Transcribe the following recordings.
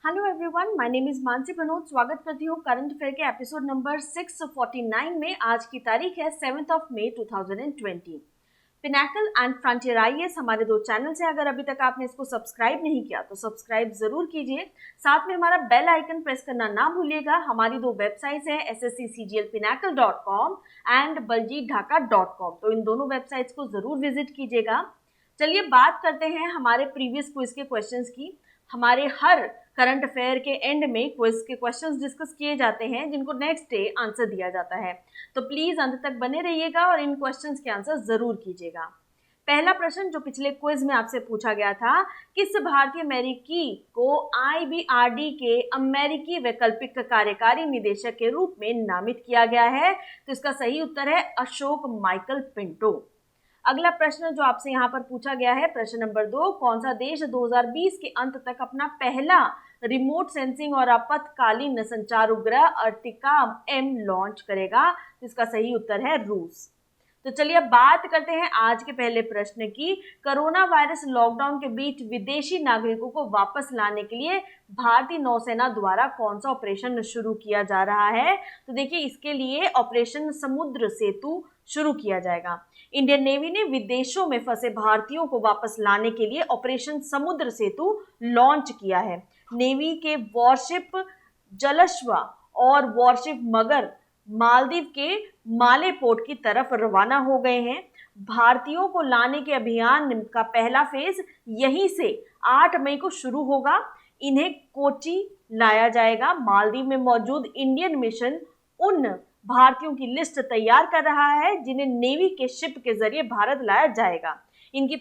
Hello everyone, my name is Mansi Manoj. स्वागत करती हूँ करंट अफेयर के एपिसोड नंबर 649 में। आज की तारीख है 7 मई 2020। पिनाकल एंड फ्रंटियर आईएएस हमारे दो चैनल्स हैं। अगर अभी तक आपने इसको सब्सक्राइब नहीं किया तो सब्सक्राइब जरूर कीजिए। साथ में हमारा बेल आइकन प्रेस करना ना भूलिएगा। हमारी दो वेबसाइट्स हैं ssccglpinacle.com एंड baljeetdhaka.com, तो इन दोनों वेबसाइट्स को जरूर विजिट कीजिएगा। चलिए बात करते हैं हमारे प्रीवियस क्विज के क्वेश्चंस की। हमारे हर करंट अफेयर के एंड में क्विज के क्वेश्चंस डिस्कस किए जाते हैं जिनको नेक्स्ट डे आंसर दिया जाता है, तो प्लीज अंत तक बने रहिएगा और इन क्वेश्चंस के आंसर जरूर कीजिएगा। पहला प्रश्न जो पिछले क्विज में आपसे पूछा गया था, किस भारतीय अमेरिकी को आईबीआरडी के अमेरिकी वैकल्पिक कार्यकारी निदेशक के रूप में नामित किया गया है? तो इसका सही उत्तर है अशोक माइकल पिंटो। अगला प्रश्न जो आपसे यहाँ पर पूछा गया है, प्रश्न नंबर 2, कौन सा देश 2020 के अंत तक अपना पहला रिमोट सेंसिंग और आपातकालीन संचार उपग्रह अर्टिका एम लॉन्च करेगा? तो इसका सही उत्तर है रूस। तो चलिए अब बात करते हैं आज के पहले प्रश्न की। कोरोना वायरस लॉकडाउन के बीच विदेशी नागरिकों को वापस लाने के लिए भारतीय नौसेना द्वारा कौन सा ऑपरेशन शुरू किया जा रहा है? तो देखिए, इसके लिए ऑपरेशन समुद्र सेतु शुरू किया जाएगा। इंडियन नेवी ने विदेशों में फंसे भारतीयों को वापस लाने के लिए ऑपरेशन समुद्र सेतु लॉन्च किया है। नेवी के वॉरशिप जलश्वा और वॉरशिप मगर मालदीव के माले पोर्ट की तरफ रवाना हो गए हैं। भारतीयों को लाने के अभियान का पहला फेज यहीं से 8 मई को शुरू होगा। इन्हें कोची लाया जाएगा। मालदीव में मौजूद इंडियन मिशन उन भारतीयों की लिस्ट तैयार कर रहा है जिन्हें नेवी के शिप के जरिए भारत लाया जाएगा। इनकी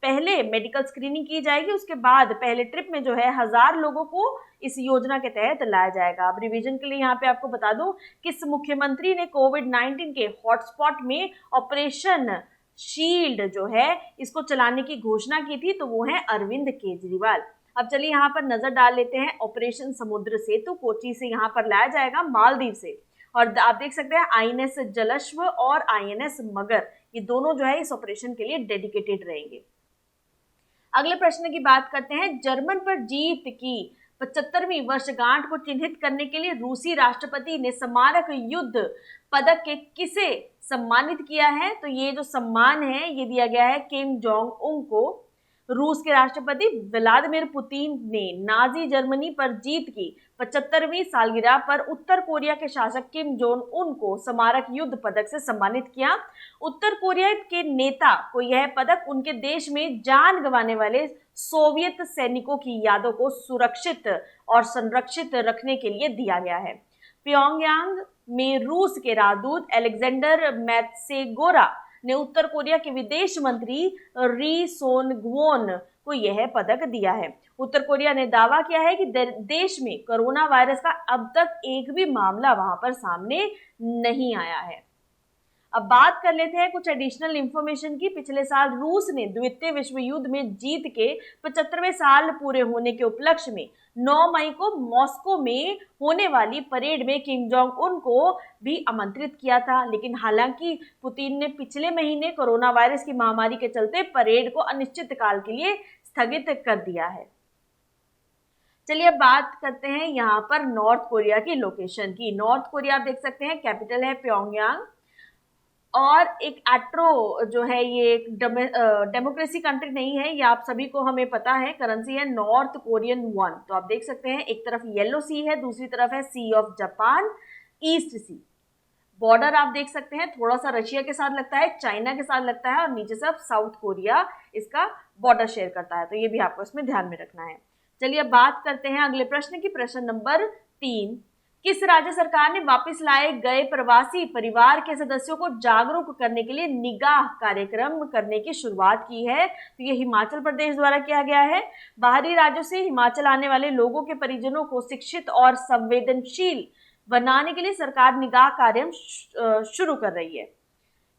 पहले मेडिकल स्क्रीनिंग की जाएगी, उसके बाद पहले ट्रिप में जो है 1000 लोगों को इस योजना के तहत लाया जाएगा। अब रिवीजन के लिए यहाँ पे आपको बता दूं, किस मुख्यमंत्री ने कोविड-19 के हॉटस्पॉट में ऑपरेशन शील्ड जो है इसको चलाने की घोषणा की थी? तो वो है अरविंद केजरीवाल। अब चलिए यहाँ पर नजर डाल लेते हैं। ऑपरेशन समुद्र सेतु कोची से यहाँ पर लाया जाएगा, मालदीव से। और आप देख सकते हैं आईएनएस जलश्व और आईएनएस मगर, ये दोनों जो है इस ऑपरेशन के लिए डेडिकेटेड रहेंगे। अगले प्रश्न की बात करते हैं। जर्मन पर जीत की 75वीं वर्षगांठ को चिन्हित करने के लिए रूसी राष्ट्रपति ने स्मारक युद्ध पदक के किसे सम्मानित किया है? तो ये जो सम्मान है ये दिया गया है किम जोंग उन को। रूस के राष्ट्रपति व्लादिमीर पुतिन ने नाजी जर्मनी पर जीत की 75वीं सालगिरह पर उत्तर कोरिया के शासक किम जोंग उन को स्मारक युद्ध पदक से सम्मानित किया। उत्तर कोरिया के नेता को यह पदक उनके देश में जान गंवाने वाले सोवियत सैनिकों की यादों को सुरक्षित और संरक्षित रखने के लिए दिया गया है। प्योंगयांग में रूस के राजदूत अलेक्जेंडर मैत्सेगोरा ने उत्तर कोरिया के विदेश मंत्री री सोन-ग्वोन को यह पदक दिया है। उत्तर कोरिया ने दावा किया है कि देश में कोरोना वायरस का अब तक एक भी मामला वहां पर सामने नहीं आया है। अब बात कर लेते हैं कुछ एडिशनल इंफॉर्मेशन की। पिछले साल रूस ने द्वितीय विश्व युद्ध में जीत के 75वें साल पूरे होने के उपलक्ष्य में 9 मई को मॉस्को में होने वाली परेड में किम जोंग उन को भी आमंत्रित किया था, लेकिन हालांकि पुतिन ने पिछले महीने कोरोना वायरस की महामारी के चलते परेड को अनिश्चित काल के लिए स्थगित कर दिया है। चलिए अब बात करते हैं यहाँ पर नॉर्थ कोरिया की लोकेशन की। नॉर्थ कोरिया आप देख सकते हैं, कैपिटल है प्योंगयांग, और एक एट्रो जो है ये एक डेमोक्रेसी कंट्री नहीं है, ये आप सभी को हमें पता है। करेंसी है नॉर्थ कोरियन वॉन। तो आप देख सकते हैं एक तरफ येलो सी है, दूसरी तरफ है sea of Japan, east sea. Border आप देख सकते हैं थोड़ा सा रशिया के साथ लगता है, चाइना के साथ लगता है, और नीचे से साउथ कोरिया इसका बॉर्डर शेयर करता है। तो ये भी आपको इसमें ध्यान में रखना है। चलिए अब बात करते हैं अगले प्रश्न की। प्रश्न नंबर 3, किस राज्य सरकार ने वापस लाए गए प्रवासी परिवार के सदस्यों को जागरूक करने के लिए निगाह कार्यक्रम करने की शुरुआत की है? तो ये हिमाचल प्रदेश द्वारा किया गया है। बाहरी राज्यों से हिमाचल आने वाले लोगों के परिजनों को शिक्षित और संवेदनशील बनाने के लिए सरकार निगाह कार्यक्रम शुरू कर रही है।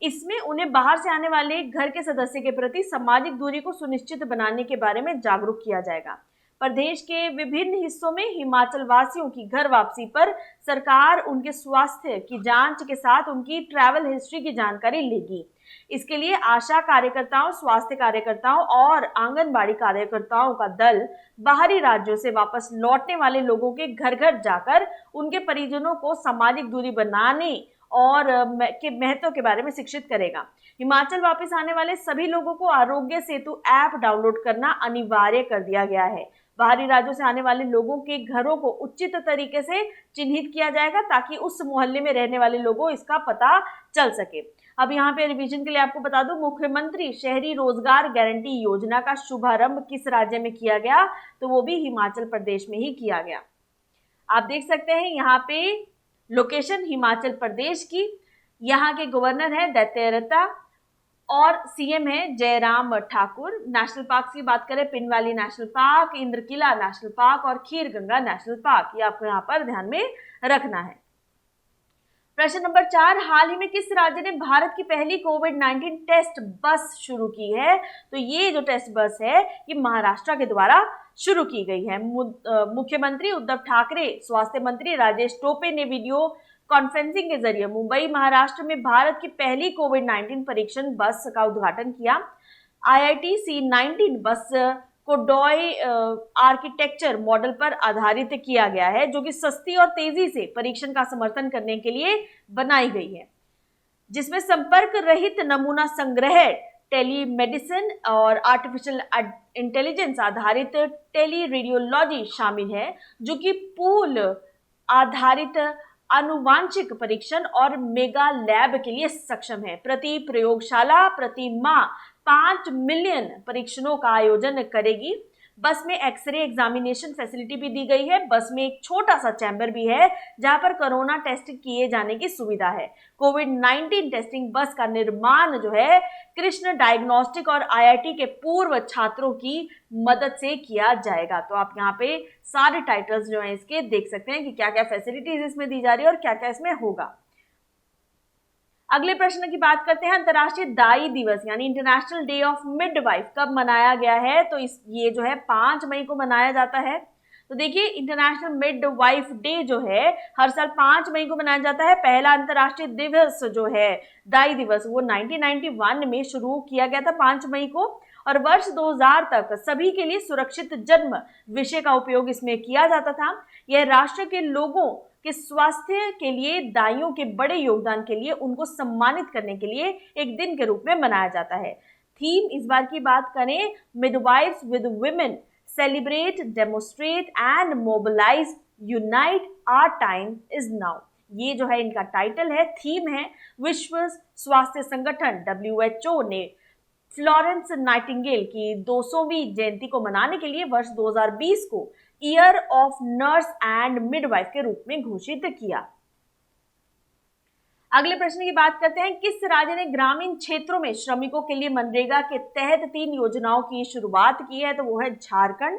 इसमें उन्हें बाहर से आने वाले घर के सदस्य के प्रति सामाजिक दूरी को सुनिश्चित बनाने के बारे में जागरूक किया जाएगा। प्रदेश के विभिन्न हिस्सों में हिमाचल वासियों की घर वापसी पर सरकार उनके स्वास्थ्य की जांच के साथ उनकी ट्रैवल हिस्ट्री की जानकारी लेगी। इसके लिए आशा कार्यकर्ताओं, स्वास्थ्य कार्यकर्ताओं और आंगनबाड़ी कार्यकर्ताओं का दल बाहरी राज्यों से वापस लौटने वाले लोगों के घर घर जाकर उनके परिजनों को सामाजिक दूरी बनाने और के महत्व के बारे में शिक्षित करेगा। हिमाचल वापस आने वाले सभी लोगों को आरोग्य सेतु ऐप डाउनलोड करना अनिवार्य कर दिया गया है। बाहरी राज्यों से आने वाले लोगों के घरों को उचित तरीके से चिन्हित किया जाएगा ताकि उस मोहल्ले में रहने वाले लोगों इसका पता चल सके। अब यहाँ पे रिवीजन के लिए आपको बता दूं, मुख्यमंत्री शहरी रोजगार गारंटी योजना का शुभारंभ किस राज्य में किया गया, तो वो भी हिमाचल प्रदेश में ही किया गया। आप देख सकते हैं यहाँ पे लोकेशन हिमाचल प्रदेश की। यहाँ के गवर्नर है दत्तेरता और सीएम है जयराम ठाकुर। नेशनल पार्क की बात करें, pin valley national park, Indrakila national park और खीरगंगा नेशनल पार्क, ये आपको यहाँ पर ध्यान में रखना है। प्रश्न नंबर 4, हाल ही में किस राज्य ने भारत की पहली कोविड-19 टेस्ट बस शुरू की है, तो ये जो टेस्ट बस है ये महाराष्ट्र के द्वारा शुरू की गई है। मुख्यमंत्री उद्धव ठाकरे, स्वास्थ्य मंत्री राजेश टोपे ने वीडियो कॉन्फ्रेंसिंग के जरिए मुंबई महाराष्ट्र में भारत की पहली कोविड-19 परीक्षण बस का उद्घाटन किया। IIT C19 बस को डॉय आर्किटेक्चर मॉडल पर आधारित किया गया है, जो कि सस्ती और तेजी से परीक्षण का समर्थन करने के लिए बनाई गई है, जिसमें संपर्क रहित नमूना संग्रह, टेलीमेडिसिन और आर्टिफिशियल इंटेलिजेंस आधारित टेली रेडियोलॉजी शामिल है, जो कि पूल आधारित आनुवांशिक परीक्षण और मेगा लैब के लिए सक्षम है। प्रति प्रयोगशाला प्रति माह 5 मिलियन परीक्षणों का आयोजन करेगी। बस में एक्सरे एग्जामिनेशन फैसिलिटी भी दी गई है। बस में एक छोटा सा चैम्बर भी है जहां पर कोरोना टेस्ट किए जाने की सुविधा है। कोविड-19 टेस्टिंग बस का निर्माण जो है कृष्ण डायग्नोस्टिक और IIT के पूर्व छात्रों की मदद से किया जाएगा। तो आप यहाँ पे सारे टाइटल्स जो हैं इसके देख सकते हैं कि क्या क्या फैसिलिटीज इसमें दी जा रही है और क्या क्या इसमें होगा। अगले प्रश्न की बात करते हैं। अंतर्राष्ट्रीय दाई दिवस यानी इंटरनेशनल डे ऑफ मिडवाइफ कब मनाया गया है, तो ये जो है 5 मई को मनाया जाता है। तो देखिए, इंटरनेशनल मिडवाइफ डे जो है हर साल 5 मई को मनाया जाता है। पहला अंतर्राष्ट्रीय दिवस जो है दाई दिवस वो 1991 में शुरू किया गया था 5 मई को, और वर्ष 2000 तक सभी के लिए सुरक्षित जन्म विषय का उपयोग इसमें किया जाता था। यह राष्ट्र के लोगों के स्वास्थ्य के लिए दाइयों के बड़े योगदान के लिए उनको सम्मानित करने के लिए एक दिन के रूप में मनाया जाता है। थीम इस बार की बात करें, midwives with women celebrate, demonstrate and mobilise, unite, our time is now. ये जो है इनका टाइटल है, थीम है। विश्व स्वास्थ्य संगठन WHO ने फ्लोरेंस नाइटिंगेल की 200वीं जयंती को मनाने के लिए वर्ष 2020 को year of nurse and midwife के रूप में घोषित किया। अगले प्रश्न की बात करते हैं। किस राज्य ने ग्रामीण क्षेत्रों में श्रमिकों के लिए मनरेगा के तहत 3 योजनाओं की शुरुआत की है, तो वो है झारखंड।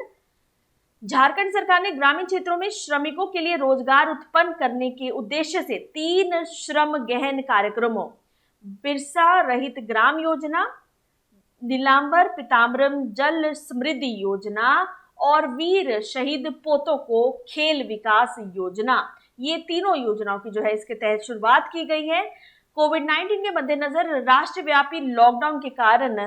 झारखंड सरकार ने ग्रामीण क्षेत्रों में श्रमिकों के लिए रोजगार उत्पन्न करने के उद्देश्य से 3 श्रम गहन कार्यक्रमों, बिरसा रहित ग्राम योजना, नीलांबर पीताम्बरम जल समृद्धि योजना और वीर शहीद पोतों को खेल विकास योजना, ये तीनों योजनाओं की जो है इसके तहत शुरुआत की गई है। कोविड-19 के मद्देनजर राष्ट्रव्यापी लॉकडाउन के कारण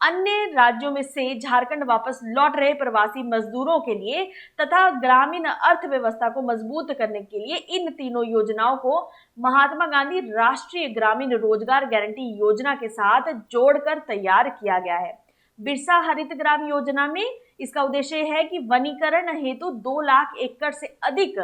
अन्य राज्यों में से झारखंड वापस लौट रहे प्रवासी मजदूरों के लिए तथा ग्रामीण अर्थव्यवस्था को मजबूत करने के लिए इन तीनों योजनाओं को महात्मा गांधी राष्ट्रीय ग्रामीण रोजगार गारंटी योजना के साथ जोड़कर तैयार किया गया है। बिरसा हरित ग्राम योजना में इसका उद्देश्य है कि वनीकरण हेतु 2 लाख एकड़ से अधिक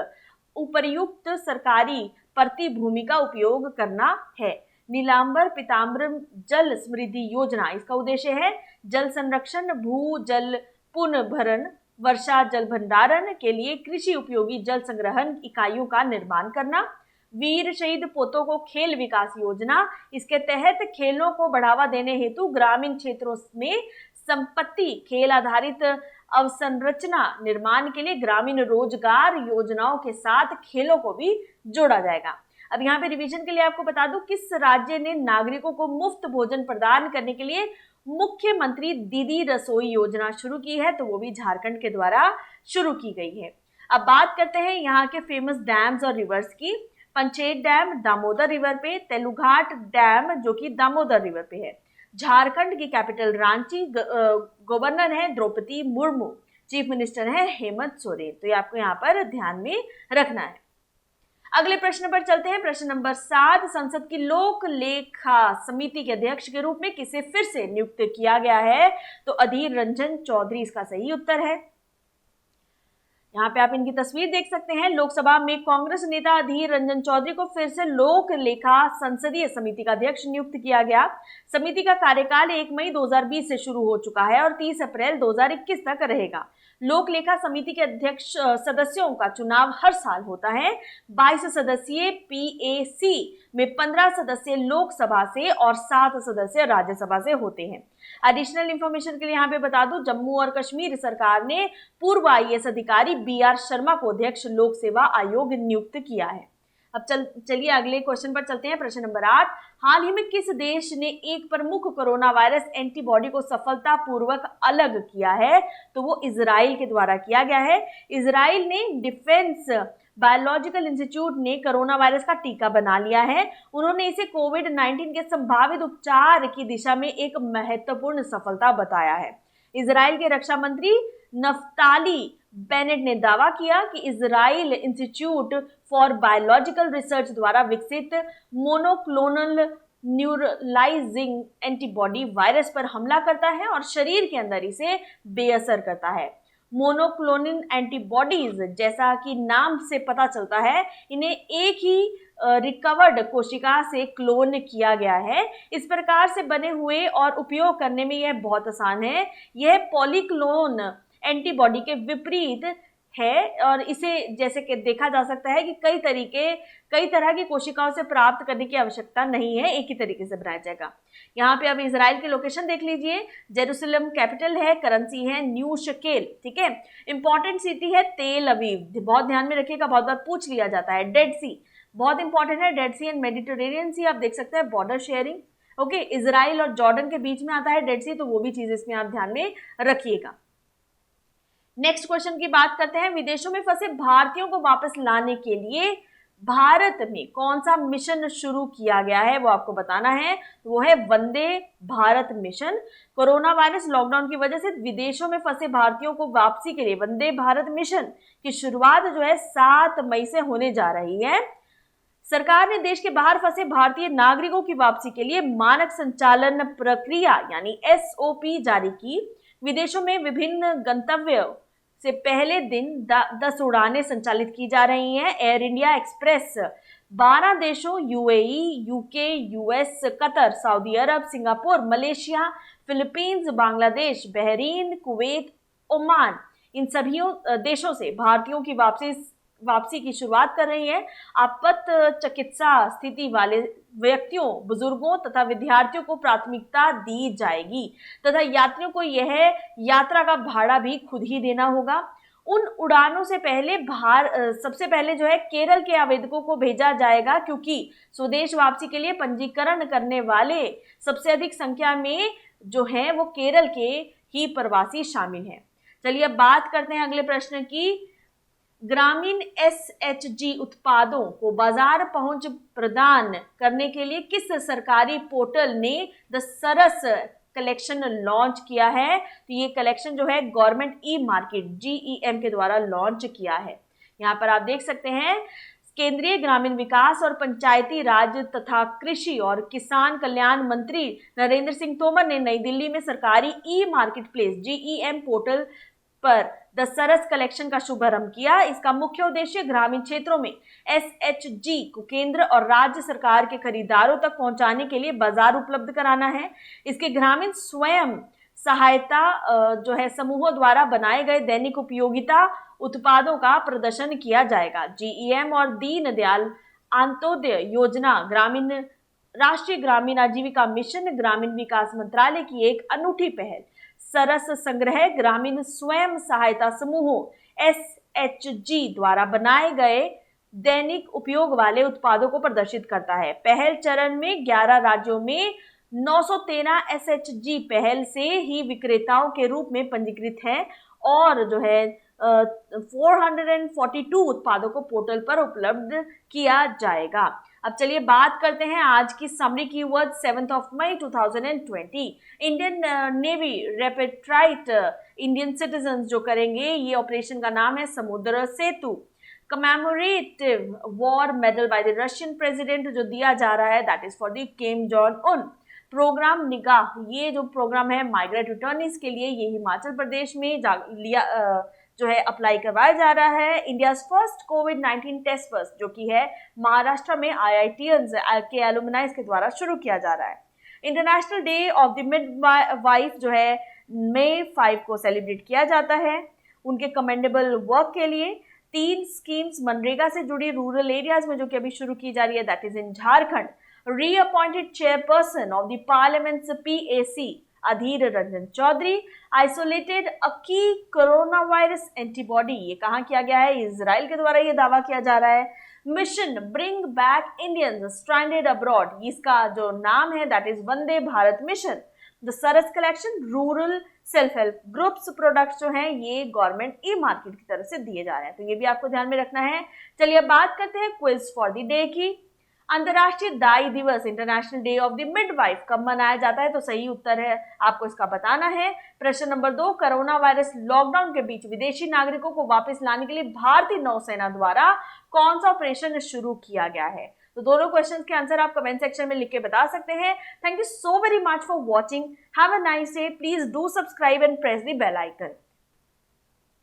उपर्युक्त सरकारी प्रति भूमि का उपयोग करना है। नीलांबर पीताम्बरम जल समृद्धि योजना, इसका उद्देश्य है जल संरक्षण, भू जल पुनर्भरण, वर्षा जल भंडारण के लिए कृषि उपयोगी जल संग्रहण इकाइयों का निर्माण करना। वीर शहीद पोतों को खेल विकास योजना, इसके तहत खेलों को बढ़ावा देने हेतु ग्रामीण क्षेत्रों में संपत्ति खेल आधारित अवसंरचना निर्माण के लिए ग्रामीण रोजगार योजनाओं के साथ खेलों को भी जोड़ा जाएगा। अब यहाँ पे रिवीजन के लिए आपको बता दूं, किस राज्य ने नागरिकों को मुफ्त भोजन प्रदान करने के लिए मुख्यमंत्री दीदी रसोई योजना शुरू की है, तो वो भी झारखंड के द्वारा शुरू की गई है। अब बात करते हैं यहाँ के फेमस डैम्स और रिवर्स की। पंचेत डैम दामोदर रिवर पे, तेलुघाट डैम जो कि दामोदर रिवर पे है। झारखंड की कैपिटल रांची, गवर्नर है द्रौपदी मुर्मू, चीफ मिनिस्टर है हेमंत सोरेन। तो ये आपको यहाँ पर ध्यान में रखना है। अगले प्रश्न पर चलते हैं। प्रश्न नंबर 7, संसद की लोक लेखा समिति के अध्यक्ष के रूप में किसे फिर से नियुक्त किया गया है? तो अधीर रंजन चौधरी इसका सही उत्तर है। यहाँ पे आप इनकी तस्वीर देख सकते हैं। लोकसभा में कांग्रेस नेता अधीर रंजन चौधरी को फिर से लोक लेखा संसदीय समिति का अध्यक्ष नियुक्त किया गया। समिति का कार्यकाल 1 मई 2020 से शुरू हो चुका है और 30 अप्रैल 2021 तक रहेगा। लोक लेखा समिति के अध्यक्ष सदस्यों का चुनाव हर साल होता है। 22 सदस्यीय पीएसी में 15 सदस्य लोकसभा से और 7 सदस्य राज्यसभा से होते हैं। एडिशनल इंफॉर्मेशन के लिए यहाँ पे बता दूं, जम्मू और कश्मीर सरकार ने पूर्व आईएएस अधिकारी बीआर शर्मा को अध्यक्ष लोक सेवा आयोग नियुक्त किया है। अब चलिए अगले क्वेश्चन पर चलते हैं। प्रश्न नंबर 8, हाल ही में किस देश ने एक प्रमुख कोरोना वायरस एंटीबॉडी को सफलतापूर्वक अलग किया है? तो वो इजराइल के द्वारा किया गया है। इजराइल ने डिफेंस बायोलॉजिकल इंस्टीट्यूट ने कोरोना वायरस का टीका बना लिया है। उन्होंने इसे कोविड-19 के संभावित उपचार की दिशा में एक महत्वपूर्ण सफलता बताया है। इजराइल के रक्षा मंत्री नफ्ताली बेनेट ने दावा किया कि Israel institute for biological research द्वारा विकसित मोनोक्लोनल न्यूट्रलाइजिंग एंटीबॉडी वायरस पर हमला करता है और शरीर के अंदर इसे बेअसर करता है। मोनोक्लोनल एंटीबॉडीज, जैसा कि नाम से पता चलता है, इन्हें एक ही रिकवर्ड कोशिका से क्लोन किया गया है। इस प्रकार से बने हुए और उपयोग करने में यह बहुत आसान है। यह पॉलीक्लोन एंटीबॉडी के विपरीत है और इसे जैसे कि देखा जा सकता है कि कई तरह की कोशिकाओं से प्राप्त करने की आवश्यकता नहीं है, एक ही तरीके से बनाया जाएगा। यहाँ पे अब इजराइल की लोकेशन देख लीजिए। जेरूसलम कैपिटल है, करेंसी है न्यू शकेल, ठीक है। इंपॉर्टेंट सिटी है तेल अवीव, बहुत ध्यान में रखिएगा, बहुत बार पूछ लिया जाता है। डेड सी बहुत इंपॉर्टेंट है, डेड सी एंड मेडिटेरेनियन सी आप देख सकते हैं, बॉर्डर शेयरिंग। ओके, इजराइल और जॉर्डन के बीच में आता है डेड सी, तो वो भी चीज इसमें आप ध्यान में रखिएगा। नेक्स्ट क्वेश्चन की बात करते हैं। विदेशों में फंसे भारतीयों को वापस लाने के लिए भारत में कौन सा मिशन शुरू किया गया है, वो आपको बताना है। वो है Vande Bharat mission. Corona virus lockdown की वजह से विदेशों में फंसे भारतीयों को वापसी के लिए वंदे भारत मिशन की शुरुआत जो है 7 मई से होने जा रही है। सरकार ने देश के बाहर फंसे भारतीय नागरिकों की वापसी के लिए मानक संचालन प्रक्रिया यानी SOP जारी की। विदेशों में विभिन्न गंतव्यों से पहले दिन 10 उड़ानें संचालित की जा रही हैं। एयर इंडिया एक्सप्रेस 12 देशों UAE, UK, US, Qatar, Saudi Arab, Singapore, Malaysia, Philippines, Bangladesh, Bahrain, Kuwait, Oman, इन सभी देशों से भारतीयों की वापसी की शुरुआत कर रही है। आपात चिकित्सा स्थिति वाले व्यक्तियों, बुजुर्गों तथा विद्यार्थियों को प्राथमिकता दी जाएगी तथा यात्रियों को यह यात्रा का भाड़ा भी खुद ही देना होगा। उन उड़ानों से पहले सबसे पहले जो है केरल के आवेदकों को भेजा जाएगा, क्योंकि स्वदेश वापसी के लिए पंजीकरण करने वाले सबसे अधिक संख्या में जो है वो केरल के ही प्रवासी शामिल हैं। चलिए अब बात करते हैं अगले प्रश्न की। ग्रामीण SHG उत्पादों को बाजार पहुंच प्रदान करने के लिए किस सरकारी पोर्टल ने द सरस कलेक्शन लॉन्च किया है? तो ये कलेक्शन जो है गवर्नमेंट ई-मार्केट GEM के द्वारा लॉन्च किया है। यहाँ पर आप देख सकते हैं केंद्रीय ग्रामीण विकास और पंचायती राज तथा कृषि और किसान कल्याण मंत्री नरेंद्र सिंह तोमर ने नई दिल्ली में सरकारी ई-मार्केट प्लेस GEM पोर्टल पर द सरस कलेक्शन का शुभारंभ किया। इसका मुख्य उद्देश्य ग्रामीण क्षेत्रों में SHG को केंद्र और राज्य सरकार के खरीदारों तक पहुंचाने के लिए बाजार उपलब्ध कराना है। इसके ग्रामीण स्वयं सहायता जो है समूहों द्वारा बनाए गए दैनिक उपयोगिता उत्पादों का प्रदर्शन किया जाएगा। GEM और दीनदयाल अंत्योदय योजना राष्ट्रीय ग्रामीण आजीविका मिशन, ग्रामीण विकास मंत्रालय की एक अनूठी पहल सरस संग्रह ग्रामीण स्वयं सहायता समूहों SHG द्वारा बनाए गए दैनिक उपयोग वाले उत्पादों को प्रदर्शित करता है। पहल चरण में 11 राज्यों में 913 SHG पहल से ही विक्रेताओं के रूप में पंजीकृत है और जो है 442 उत्पादों को पोर्टल पर उपलब्ध किया जाएगा। अब चलिए बात करते हैं आज की समरी कीवर्ड 7 मई 2020। Indian navy repatriate Indian citizen जो करेंगे, ये ऑपरेशन का नाम है Samudra Setu. Commemorative war medal by the Russian president जो दिया जा रहा है, that is for the Kim Jong Un. Program निगाह, ये जो प्रोग्राम है माइग्रेट रिटर्नीज के लिए, ये हिमाचल प्रदेश में जो है अप्लाई करवाया जा रहा है। इंडिया फर्स्ट कोविड-19 टेस्ट बस जो कि है महाराष्ट्र में IITians के एलुमनाइज के द्वारा शुरू किया जा रहा है। International day of the midwife जो है मई 5 को सेलिब्रेट किया जाता है उनके कमेंडेबल वर्क के लिए। 3 स्कीम्स मनरेगा से जुड़ी रूरल एरियाज में जो कि अभी शुरू की जा रही है, that is in Jharkhand. Reappointed chairperson of the parliament's PAC Adhir Ranjan Chowdhury isolated अ की कोरोना वायरस एंटीबॉडी, ये कहाँ किया गया है, इजराइल के द्वारा ये दावा किया जा रहा है। Mission bring back Indians stranded abroad, इसका जो नाम है that is Vande Bharat mission. The Saras collection rural self help groups products जो हैं ये गवर्नमेंट ई मार्केट की तरफ से दिए जा रहे हैं, तो ये भी आपको ध्यान में रखना है। चलिए अब बात करते हैं क्विज फॉर द डे की। अंतर्राष्ट्रीय दाई दिवस international day of the midwife कब मनाया जाता है, तो सही उत्तर है आपको इसका बताना है। प्रश्न नंबर 2, कोरोना वायरस लॉकडाउन के बीच विदेशी नागरिकों को वापस लाने के लिए भारतीय नौसेना द्वारा कौन सा ऑपरेशन शुरू किया गया है। तो दोनों क्वेश्चंस के आंसर आप कमेंट सेक्शन में लिख के बता सकते हैं। Thank you so very much for watching, have a nice day, please do subscribe and press the bell icon.